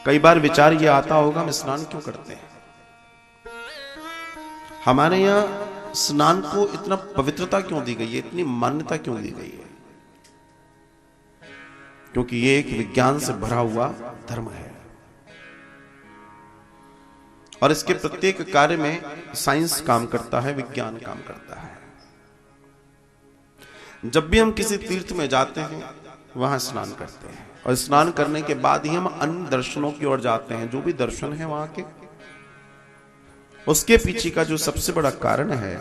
कई बार विचार ये आता होगा हम स्नान क्यों करते हैं। हमारे यहां स्नान को इतना पवित्रता क्यों दी गई है, इतनी मान्यता क्यों दी गई है? क्योंकि ये एक विज्ञान से भरा हुआ धर्म है और इसके प्रत्येक कार्य में साइंस काम करता है, विज्ञान काम करता है। जब भी हम किसी तीर्थ में जाते हैं वहां स्नान करते हैं और स्नान करने के बाद ही हम अन्य दर्शनों की ओर जाते हैं। जो भी दर्शन है वहां के, उसके पीछे का जो सबसे बड़ा कारण है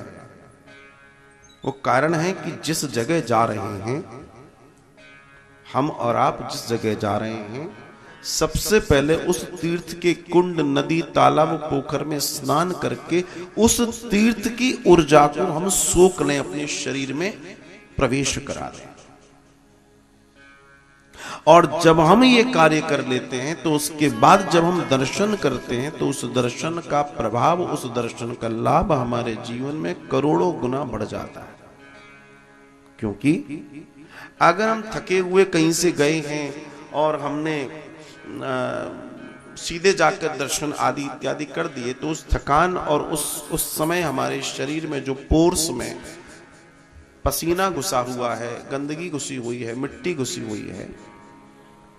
वो कारण है कि जिस जगह जा रहे हैं हम और आप, जिस जगह जा रहे हैं, सबसे पहले उस तीर्थ के कुंड, नदी, तालाब, पोखर में स्नान करके उस तीर्थ की ऊर्जा को हम सोख लें, अपने शरीर में प्रवेश करा दें। और जब हम ये कार्य कर लेते हैं तो उसके बाद जब हम दर्शन करते हैं तो उस दर्शन का प्रभाव, उस दर्शन का लाभ हमारे जीवन में करोड़ों गुना बढ़ जाता है। क्योंकि अगर हम थके हुए कहीं से गए हैं और हमने सीधे जाकर दर्शन आदि इत्यादि कर दिए तो उस थकान और उस समय हमारे शरीर में जो पोर्स में पसीना घुसा हुआ है, गंदगी घुसी हुई है, मिट्टी घुसी हुई है,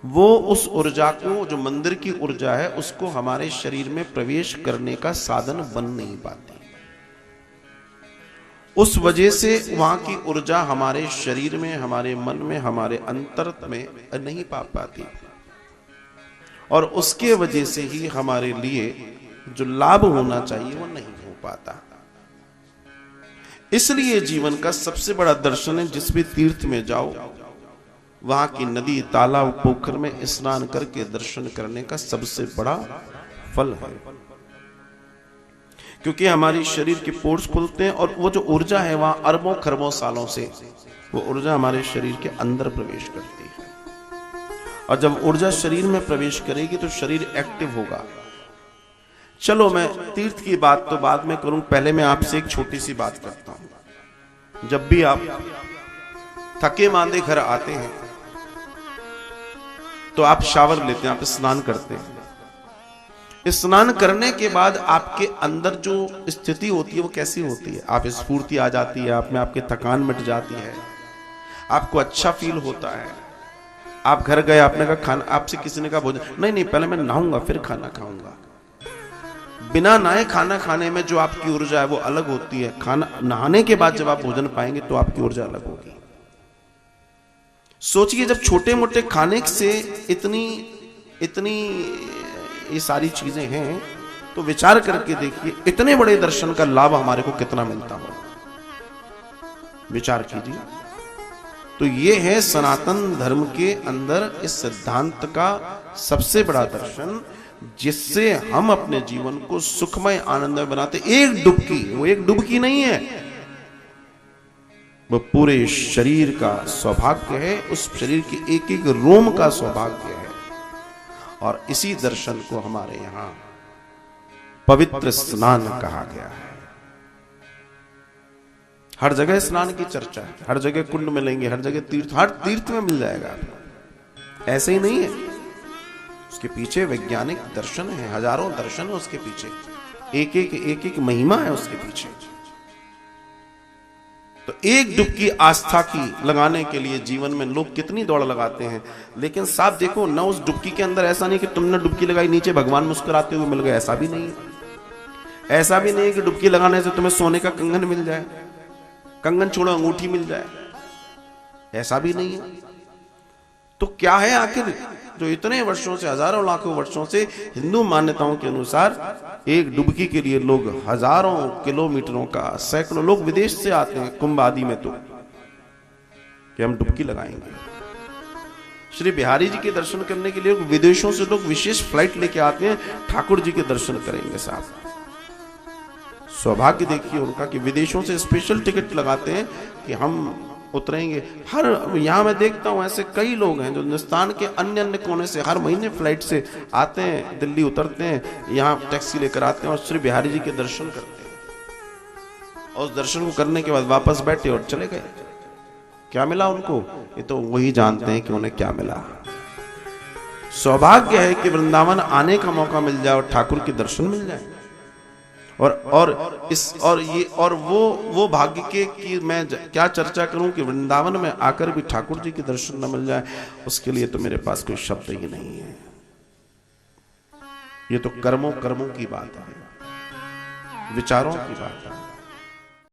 वो उस ऊर्जा को, जो मंदिर की ऊर्जा है, उसको हमारे शरीर में प्रवेश करने का साधन बन नहीं पाती। उस वजह से वहां की ऊर्जा हमारे शरीर में, हमारे मन में, हमारे अंतर में नहीं पा पाती और उसके वजह से ही हमारे लिए जो लाभ होना चाहिए वो नहीं हो पाता। इसलिए जीवन का सबसे बड़ा दर्शन है, जिस भी तीर्थ में जाओ वहां की नदी, तालाब, पोखर में स्नान करके दर्शन करने का सबसे बड़ा फल है। क्योंकि हमारी शरीर के पोर्स खुलते हैं और वो जो ऊर्जा है वहां अरबों खरबों सालों से वो ऊर्जा हमारे शरीर के अंदर प्रवेश करती है और जब ऊर्जा शरीर में प्रवेश करेगी तो शरीर एक्टिव होगा। चलो मैं तीर्थ की बात तो बाद में करूं, पहले मैं आपसे एक छोटी सी बात करता हूं। जब भी आप थके मांदे घर आते हैं तो आप शावर लेते हैं, आप स्नान करते हैं। स्नान करने के बाद आपके अंदर जो स्थिति होती है वो कैसी होती है? आप स्फूर्ति आ जाती है, आप में आपकी थकान मिट जाती है, आपको अच्छा फील होता है। आप घर गए, आपने कहा खाना, आपसे किसी ने कहा भोजन, नहीं पहले मैं नहाऊंगा फिर खाना खाऊंगा। बिना नहाए खाना खाने में जो आपकी ऊर्जा है वो अलग होती है, खाना नहाने के बाद जब आप भोजन पाएंगे तो आपकी ऊर्जा अलग होगी। सोचिए, जब छोटे मोटे खाने से इतनी ये सारी चीजें हैं तो विचार करके देखिए इतने बड़े दर्शन का लाभ हमारे को कितना मिलता हो। विचार कीजिए। तो ये है सनातन धर्म के अंदर इस सिद्धांत का सबसे बड़ा दर्शन, जिससे हम अपने जीवन को सुखमय आनंदमय बनाते। एक डुबकी, वो एक डुबकी नहीं है, वो पूरे शरीर का सौभाग्य है, उस शरीर के एक एक रोम का सौभाग्य है। और इसी दर्शन को हमारे यहां पवित्र स्नान कहा गया है। हर जगह स्नान की चर्चा है, हर जगह कुंड मिलेंगे, हर जगह तीर्थ, हर तीर्थ में मिल जाएगा आपको। ऐसे ही नहीं है, उसके पीछे वैज्ञानिक दर्शन है, हजारों दर्शन है उसके पीछे, एक एक महिमा है उसके पीछे। तो एक डुबकी आस्था की लगाने के लिए जीवन में लोग कितनी दौड़ लगाते हैं, लेकिन साफ देखो ना, उस डुबकी के अंदर ऐसा नहीं कि तुमने डुबकी लगाई नीचे भगवान मुस्कुराते हुए मिल गए, ऐसा भी नहीं है। ऐसा भी नहीं है कि डुबकी लगाने से तुम्हें सोने का कंगन मिल जाए, कंगन छोड़ो अंगूठी मिल जाए, ऐसा भी नहीं है। तो क्या है आखिर जो इतने वर्षों से, हजारों लाखों वर्षों से हिंदू मान्यताओं के अनुसार एक डुबकी के लिए लोग हजारों किलोमीटरों का, सैकड़ों लोग विदेश से आते हैं कुंभ आदि में तो कि हम डुबकी लगाएंगे। श्री बिहारी जी के दर्शन करने के लिए विदेशों से लोग विशेष फ्लाइट लेके आते हैं, ठाकुर जी के दर्शन करेंगे। साहब सौभाग्य देखिए उनका कि विदेशों से स्पेशल टिकट लगाते हैं कि हम उतरेंगे। हर यहां मैं देखता हूं ऐसे कई लोग हैं जो हिंदुस्तान के अन्य अन्य कोने से हर महीने फ्लाइट से आते हैं, दिल्ली उतरते हैं, यहाँ टैक्सी लेकर आते हैं और श्री बिहारी जी के दर्शन करते हैं और उस दर्शन को करने के बाद वापस बैठे और चले गए। क्या मिला उनको? ये तो वही जानते हैं कि उन्हें क्या मिला। सौभाग्य है कि वृंदावन आने का मौका मिल जाए और ठाकुर के दर्शन मिल जाए। और वो भाग्य के कि मैं क्या चर्चा करूं कि वृंदावन में आकर भी ठाकुर जी के दर्शन न मिल जाए, उसके लिए तो मेरे पास कोई शब्द ही नहीं है। ये तो कर्मों की बात है, विचारों की बात है।